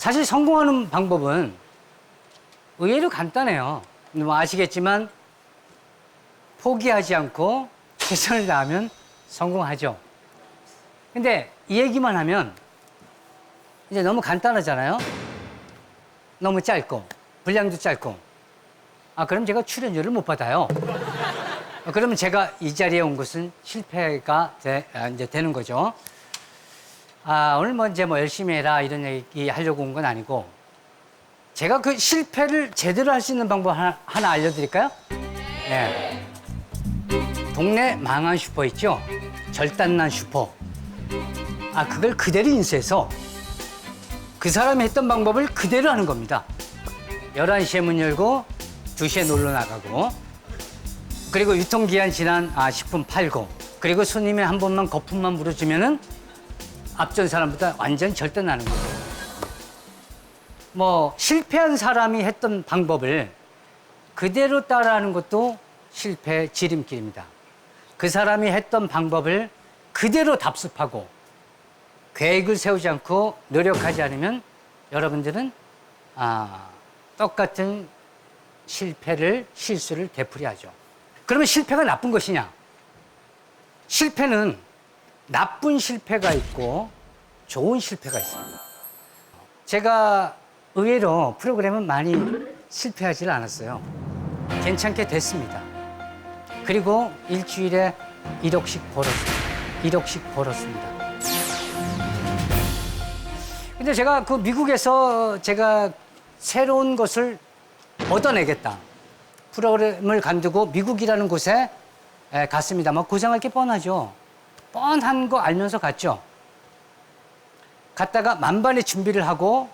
사실 성공하는 방법은 의외로 간단해요. 뭐 아시겠지만 포기하지 않고 최선을 다하면 성공하죠. 근데 이 얘기만 하면 이제 너무 간단하잖아요. 너무 짧고 분량도 짧고. 그럼 제가 출연료를 못 받아요. 그러면 제가 이 자리에 온 것은 실패가 이제 되는 거죠. 오늘 뭐 이제 뭐 열심히 해라 이런 얘기 하려고 온 건 아니고, 제가 그 실패를 제대로 할 수 있는 방법 하나 알려드릴까요? 네. 동네 망한 슈퍼 있죠? 절단난 슈퍼. 그걸 그대로 인수해서 그 사람이 했던 방법을 그대로 하는 겁니다. 11시에 문 열고 2시에 놀러 나가고, 그리고 유통기한 지난 식품 팔고, 그리고 손님이 한 번만 거품만 물어주면은 앞전 사람보다 완전 절단나는 거죠. 뭐 실패한 사람이 했던 방법을 그대로 따라하는 것도 실패의 지름길입니다. 그 사람이 했던 방법을 그대로 답습하고 계획을 세우지 않고 노력하지 않으면 여러분들은 똑같은 실수를 되풀이하죠. 그러면 실패가 나쁜 것이냐? 실패는 나쁜 실패가 있고 좋은 실패가 있습니다. 제가 의외로 프로그램은 많이 실패하지 않았어요. 괜찮게 됐습니다. 그리고 일주일에 1억씩 벌었습니다. 근데 제가 그 미국에서 제가 새로운 것을 얻어내겠다. 프로그램을 간두고 미국이라는 곳에 갔습니다. 뭐 고생할 게 뻔하죠. 뻔한 거 알면서 갔죠. 갔다가 만반의 준비를 하고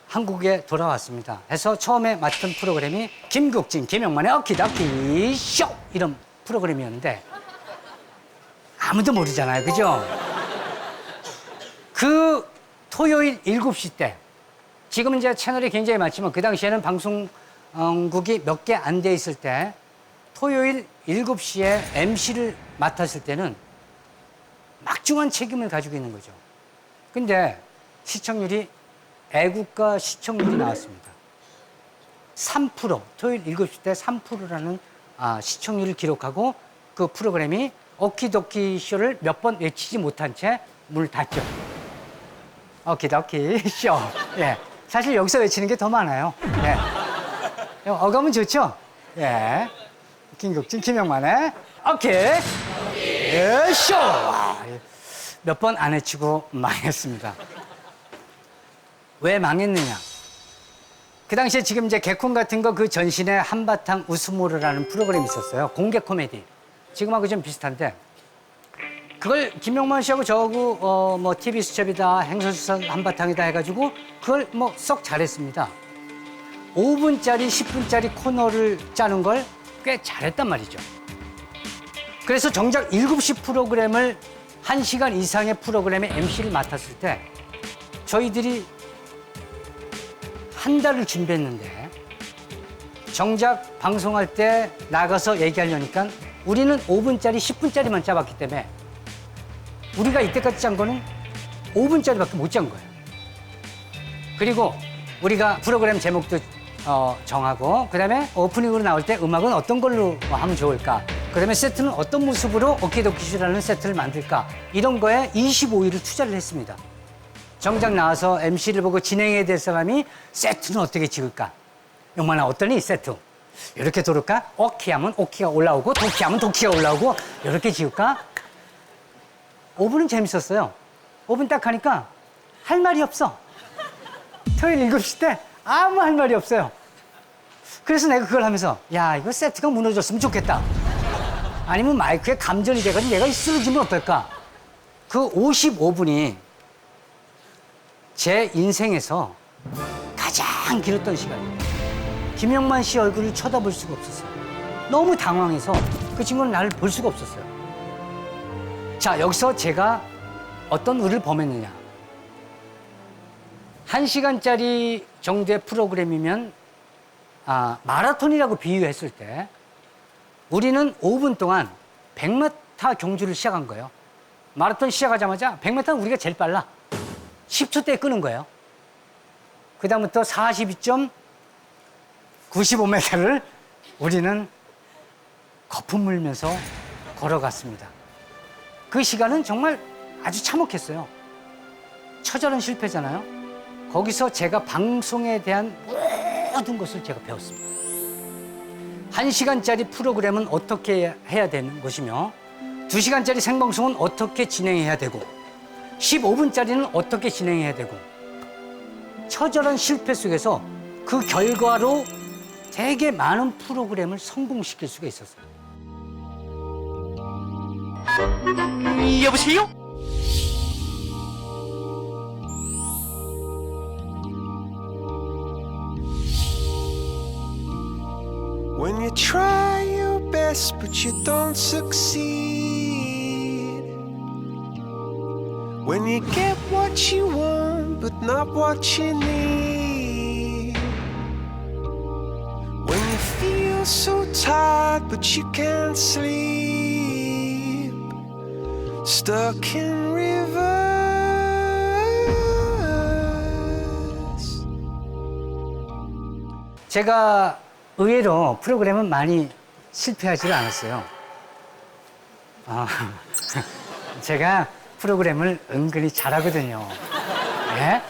한국에 돌아왔습니다. 해서 처음에 맡은 프로그램이 김국진, 김영만의 어키더키 쇼! 이런 프로그램이었는데 아무도 모르잖아요. 그죠? 그 토요일 7시 때, 지금은 이제 채널이 굉장히 많지만 그 당시에는 방송국이 몇 개 안 돼 있을 때 토요일 7시에 MC를 맡았을 때는 막중한 책임을 가지고 있는 거죠. 근데 시청률이 애국가 시청률이 나왔습니다. 3%, 토요일 7시 때 3%라는 시청률을 기록하고 그 프로그램이 오키도키 쇼를 몇 번 외치지 못한 채 문을 닫죠. 오키도키 쇼. 예. 사실 여기서 외치는 게 더 많아요. 예. 어감은 좋죠? 예. 김국진, 김영만의 오키 쇼. 몇 번 안 외치고 망했습니다. 왜 망했느냐? 그 당시에 지금 이제 개콘 같은 거 그 전신에 한바탕 웃음으로라는 프로그램이 있었어요. 공개 코미디. 지금하고 좀 비슷한데, 그걸 김용만 씨하고 저하고 뭐 TV 수첩이다, 행선수선 한바탕이다 해가지고 그걸 뭐 썩 잘했습니다. 5분짜리, 10분짜리 코너를 짜는 걸 꽤 잘했단 말이죠. 그래서 정작 7시 프로그램을 1시간 이상의 프로그램의 MC를 맡았을 때 저희들이 한 달을 준비했는데 정작 방송할 때 나가서 얘기하려니까 우리는 5분짜리, 10분짜리만 짜봤기 때문에 우리가 이때까지 짠 거는 5분짜리밖에 못 짠 거예요. 그리고 우리가 프로그램 제목도 정하고, 그 다음에 오프닝으로 나올 때 음악은 어떤 걸로 하면 좋을까, 그 다음에 세트는 어떤 모습으로 오키도키쇼라는 세트를 만들까, 이런 거에 25일을 투자를 했습니다. 정작 나와서 MC를 보고 진행해야 될 사람이 세트는 어떻게 찍을까? 영만아 어떠니 세트? 이렇게 돌을까? 오키 하면 오키가 올라오고 도키 하면 도키가 올라오고 이렇게 지을까? 5분은 재밌었어요. 5분 딱 하니까 할 말이 없어. 토요일 7시 때 아무 할 말이 없어요. 그래서 내가 그걸 하면서 야, 이거 세트가 무너졌으면 좋겠다. 아니면 마이크에 감전이 돼가지고 내가 쓰러지면 어떨까? 그 55분이 제 인생에서 가장 길었던 시간이에요. 김영만 씨 얼굴을 쳐다볼 수가 없었어요. 너무 당황해서 그 친구는 나를 볼 수가 없었어요. 자, 여기서 제가 어떤 의를 범했느냐. 1시간짜리 정도의 프로그램이면 마라톤이라고 비유했을 때 우리는 5분 동안 100m 경주를 시작한 거예요. 마라톤 시작하자마자 100m는 우리가 제일 빨라. 10초대에 끄는 거예요. 그 다음부터 42.95m를 우리는 거품 물면서 걸어갔습니다. 그 시간은 정말 아주 참혹했어요. 처절한 실패잖아요. 거기서 제가 방송에 대한 모든 것을 제가 배웠습니다. 1시간짜리 프로그램은 어떻게 해야 되는 것이며 2시간짜리 생방송은 어떻게 진행해야 되고 15분짜리는 어떻게 진행해야 되고 처절한 실패 속에서 그 결과로 되게 많은 프로그램을 성공시킬 수가 있었어요. 여보세요? When you try your best but you don't succeed, when you get what you want but not what you need, when you feel so tired but you can't sleep, stuck in reverse. 제가 의외로 프로그램은 많이 실패하지 않았어요. 제가 프로그램을 은근히 잘하거든요. 네?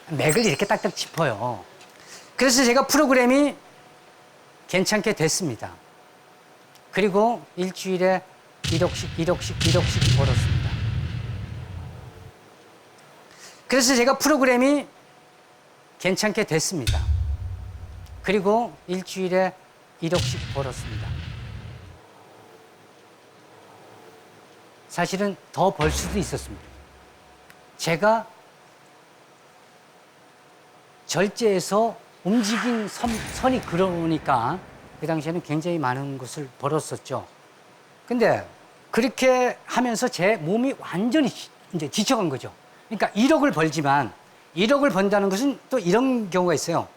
맥을 이렇게 딱딱 짚어요. 그래서 제가 프로그램이 괜찮게 됐습니다. 그리고 일주일에 1억씩 벌었습니다. 그래서 제가 프로그램이 괜찮게 됐습니다. 그리고 일주일에 1억씩 벌었습니다. 사실은 더 벌 수도 있었습니다. 제가 절제해서 움직인 선이 그러니까 그 당시에는 굉장히 많은 것을 벌었었죠. 근데 그렇게 하면서 제 몸이 완전히 이제 지쳐간 거죠. 그러니까 1억을 벌지만 1억을 번다는 것은 또 이런 경우가 있어요.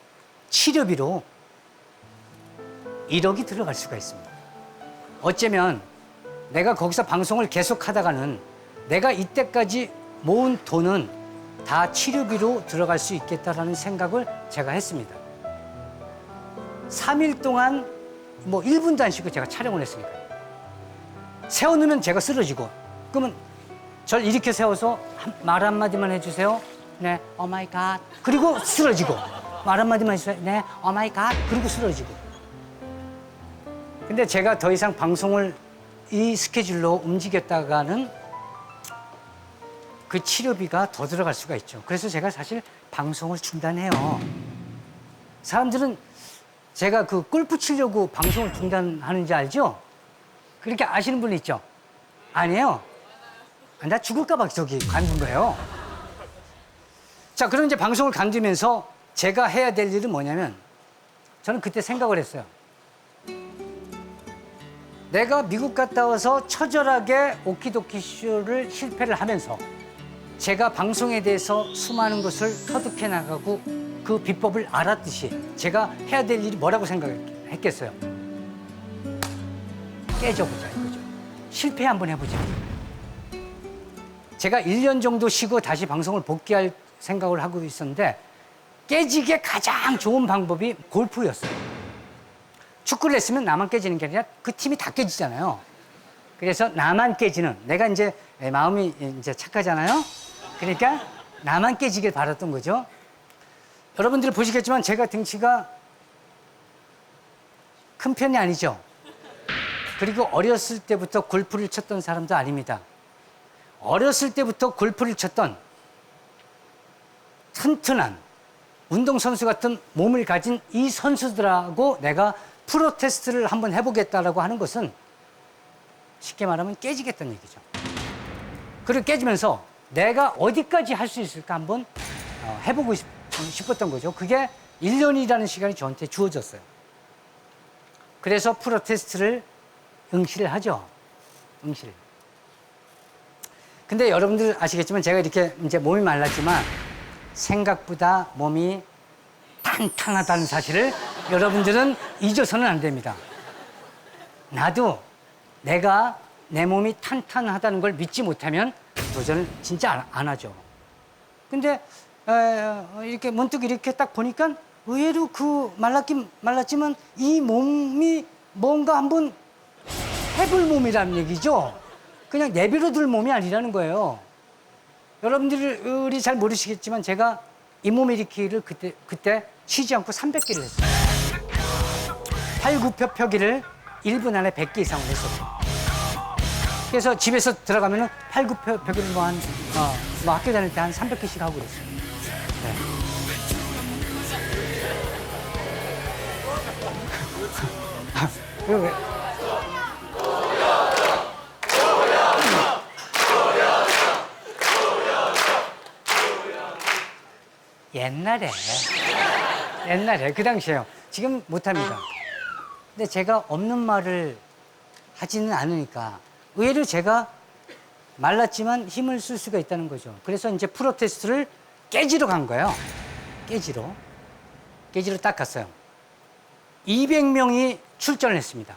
치료비로 1억이 들어갈 수가 있습니다. 어쩌면 내가 거기서 방송을 계속 하다가는 내가 이때까지 모은 돈은 다 치료비로 들어갈 수 있겠다라는 생각을 제가 했습니다. 3일 동안 뭐 1분도 안 쉬고 제가 촬영을 했으니까요. 세워놓으면 제가 쓰러지고, 그러면 절 이렇게 세워서 말 한마디만 해주세요. 네, 오 마이 갓. 그리고 쓰러지고. 말 한마디만 해주세요. 네, 오 마이 갓. 그리고 쓰러지고. 근데 제가 더 이상 방송을 이 스케줄로 움직였다가는 그 치료비가 더 들어갈 수가 있죠. 그래서 제가 사실 방송을 중단해요. 사람들은 제가 그 골프 치려고 방송을 중단하는지 알죠? 그렇게 아시는 분 있죠? 아니에요. 나 죽을까봐 저기 관둔 거예요. 자, 그럼 이제 방송을 관두면서 제가 해야 될 일은 뭐냐면, 저는 그때 생각을 했어요. 내가 미국 갔다 와서 처절하게 오키도키 쇼를 실패를 하면서 제가 방송에 대해서 수많은 것을 터득해 나가고 그 비법을 알았듯이 제가 해야 될 일이 뭐라고 생각했겠어요? 깨져보자 이거죠. 실패 한번 해보자. 제가 1년 정도 쉬고 다시 방송을 복귀할 생각을 하고 있었는데 깨지게 가장 좋은 방법이 골프였어요. 축구를 했으면 나만 깨지는 게 아니라 그 팀이 다 깨지잖아요. 그래서 나만 깨지는, 내가 이제 마음이 이제 착하잖아요. 그러니까 나만 깨지길 바랐던 거죠. 여러분들 보시겠지만 제가 등치가 큰 편이 아니죠. 그리고 어렸을 때부터 골프를 쳤던 사람도 아닙니다. 어렸을 때부터 골프를 쳤던 튼튼한 운동선수 같은 몸을 가진 이 선수들하고 내가 프로 테스트를 한번 해보겠다라고 하는 것은 쉽게 말하면 깨지겠다는 얘기죠. 그리고 깨지면서 내가 어디까지 할 수 있을까 한번 해보고 싶었던 거죠. 그게 1년이라는 시간이 저한테 주어졌어요. 그래서 프로 테스트를 응시를 하죠. 응시를. 근데 여러분들 아시겠지만 제가 이렇게 이제 몸이 말랐지만 생각보다 몸이 탄탄하다는 사실을 여러분들은 잊어서는 안 됩니다. 나도 내가 내 몸이 탄탄하다는 걸 믿지 못하면 도전을 진짜 안 하죠. 근데 이렇게 문득 이렇게 딱 보니까 의외로 그 말랐긴 말랐지만 이 몸이 뭔가 한번 해볼 몸이라는 얘기죠. 그냥 내버려둘 몸이 아니라는 거예요. 여러분들이 잘 모르시겠지만 제가 이 몸 일으키기를 그때 쉬지 않고 300개를 했어요. 팔굽혀펴기를 1분 안에 100개 이상을 했었어요. 그래서 집에서 들어가면은 팔굽혀펴기를 뭐 학교 다닐 때 한 300개씩 하고 그랬어요. 네. 그리고 옛날에 그 당시에요. 지금 못합니다. 근데 제가 없는 말을 하지는 않으니까 의외로 제가 말랐지만 힘을 쓸 수가 있다는 거죠. 그래서 이제 프로테스트를 깨지러 간 거예요. 깨지러 딱 갔어요. 200명이 출전을 했습니다.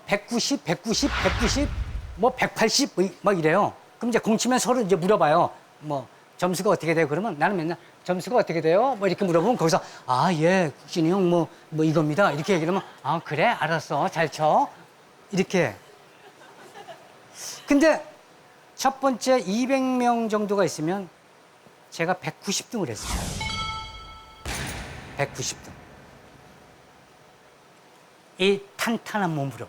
190, 190, 190, 뭐 180, 뭐 이래요. 그럼 이제 공치면 서로 이제 물어봐요. 뭐 점수가 어떻게 돼요? 그러면 나는 맨날 점수가 어떻게 돼요? 뭐 이렇게 물어보면 거기서 예, 국진이 형 뭐 이겁니다. 이렇게 얘기하면 그래, 알았어, 잘 쳐. 이렇게. 근데 첫 번째 200명 정도가 있으면 제가 190등을 했어요. 190등. 이 탄탄한 몸으로.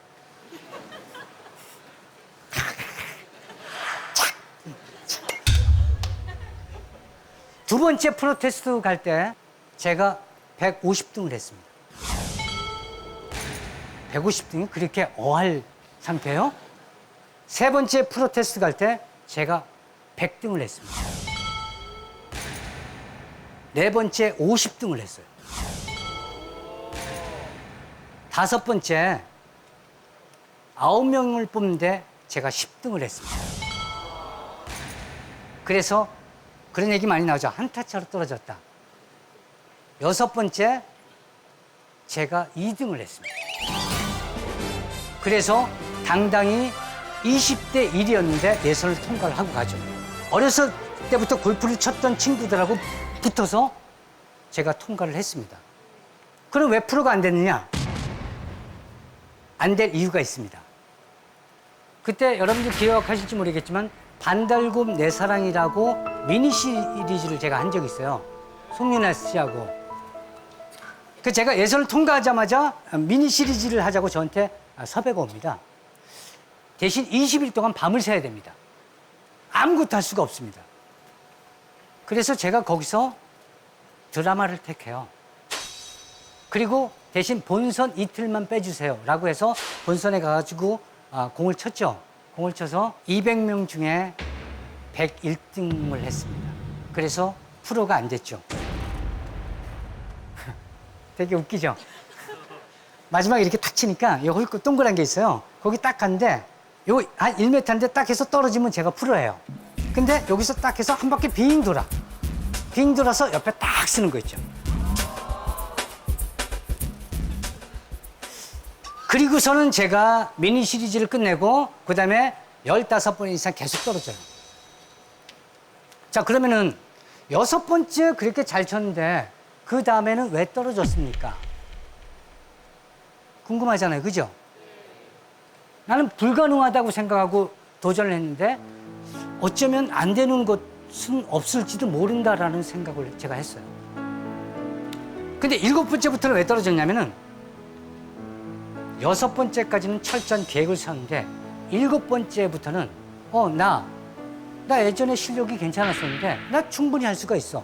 두 번째 프로테스트 갈 때 제가 150등을 했습니다. 150등이 그렇게 어할 상태예요? 세 번째 프로테스트 갈 때 제가 100등을 했습니다. 네 번째 50등을 했어요. 다섯 번째 9명을 뽑는데 제가 10등을 했습니다. 그래서 그런 얘기 많이 나오죠. 한타차로 떨어졌다. 여섯 번째 제가 2등을 했습니다. 그래서 당당히 20대 1이었는데 예선을 통과를 하고 가죠. 어렸을 때부터 골프를 쳤던 친구들하고 붙어서 제가 통과를 했습니다. 그럼 왜 프로가 안 됐느냐? 안 될 이유가 있습니다. 그때 여러분들 기억하실지 모르겠지만 반달곰 내 사랑이라고 미니 시리즈를 제가 한 적이 있어요. 송윤아 씨하고. 그 제가 예선을 통과하자마자 미니 시리즈를 하자고 저한테 섭외가 옵니다. 대신 20일 동안 밤을 새야 됩니다. 아무것도 할 수가 없습니다. 그래서 제가 거기서 드라마를 택해요. 그리고 대신 본선 이틀만 빼주세요 라고 해서 본선에 가가지고 공을 쳤죠. 공을 쳐서 200명 중에 101등을 했습니다. 그래서 프로가 안 됐죠. 되게 웃기죠? 마지막에 이렇게 탁 치니까 여기 동그란 게 있어요. 거기 딱 갔는데 요거 한 1m인데 딱 해서 떨어지면 제가 프로예요. 근데 여기서 딱 해서 한 바퀴 빙 돌아서 옆에 딱 쓰는 거 있죠. 그리고서는 제가 미니 시리즈를 끝내고 그 다음에 15번 이상 계속 떨어져요. 자, 그러면은 6번째 그렇게 잘 쳤는데 그 다음에는 왜 떨어졌습니까? 궁금하잖아요. 그죠? 나는 불가능하다고 생각하고 도전을 했는데 어쩌면 안 되는 것은 없을지도 모른다라는 생각을 제가 했어요. 근데 7번째부터는 왜 떨어졌냐면은 6번째까지는 철저한 계획을 세웠는데 7번째부터는 나 예전에 실력이 괜찮았었는데 나 충분히 할 수가 있어.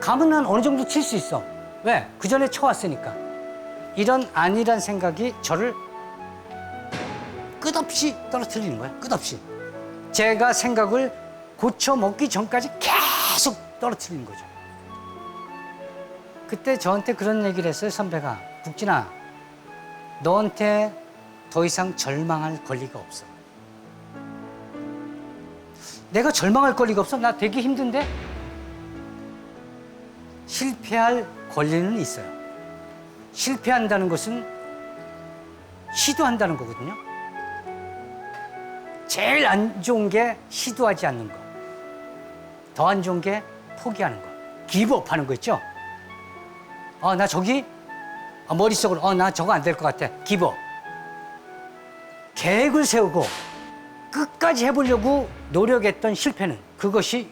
가면 난 어느 정도 칠 수 있어. 왜? 그 전에 쳐왔으니까. 이런 안일한 생각이 저를 끝없이 떨어뜨리는 거예요. 끝없이. 제가 생각을 고쳐먹기 전까지 계속 떨어뜨리는 거죠. 그때 저한테 그런 얘기를 했어요. 선배가. 국진아, 너한테 더 이상 절망할 권리가 없어. 내가 절망할 권리가 없어? 나 되게 힘든데? 실패할 권리는 있어요. 실패한다는 것은 시도한다는 거거든요. 제일 안 좋은 게 시도하지 않는 거. 더 안 좋은 게 포기하는 거. 기브업 하는 거 있죠? 나 저기, 머릿속으로, 나 저거 안 될 것 같아. 기브업. 계획을 세우고 끝까지 해보려고 노력했던 실패는 그것이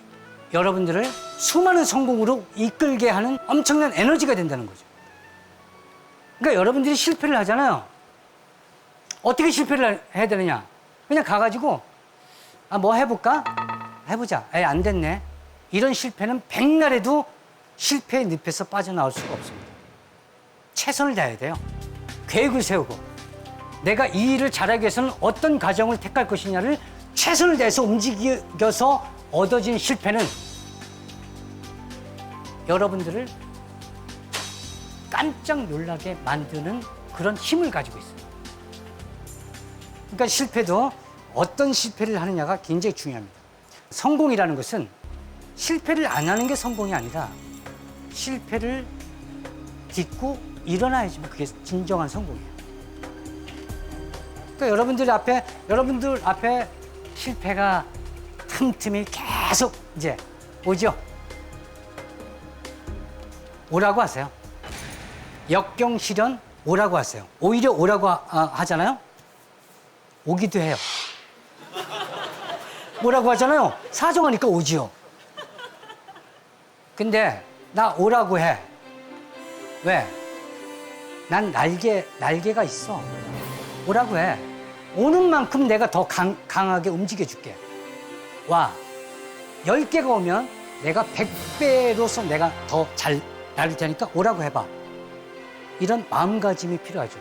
여러분들을 수많은 성공으로 이끌게 하는 엄청난 에너지가 된다는 거죠. 그러니까 여러분들이 실패를 하잖아요. 어떻게 실패를 해야 되느냐? 그냥 가가지고, 뭐 해볼까? 해보자. 안 됐네. 이런 실패는 백날에도 실패의 늪에서 빠져나올 수가 없습니다. 최선을 다해야 돼요. 계획을 세우고 내가 이 일을 잘하기 위해서는 어떤 과정을 택할 것이냐를 최선을 다해서 움직여서 얻어진 실패는 여러분들을 깜짝 놀라게 만드는 그런 힘을 가지고 있어요. 그러니까 실패도 어떤 실패를 하느냐가 굉장히 중요합니다. 성공이라는 것은 실패를 안 하는 게 성공이 아니라 실패를 딛고 일어나야지만 그게 진정한 성공이에요. 그러니까 여러분들 앞에 실패가 틈틈이 계속 이제 오죠. 오라고 하세요. 역경 시련 오라고 하세요. 오히려 오라고 하잖아요. 오기도 해요. 뭐라고 하잖아요. 사정하니까 오지요. 근데 나 오라고 해. 왜? 난 날개가 있어. 오라고 해. 오는 만큼 내가 더 강하게 움직여줄게. 와. 10개가 오면 내가 100배로서 내가 더 잘 날릴 테니까 오라고 해봐. 이런 마음가짐이 필요하죠.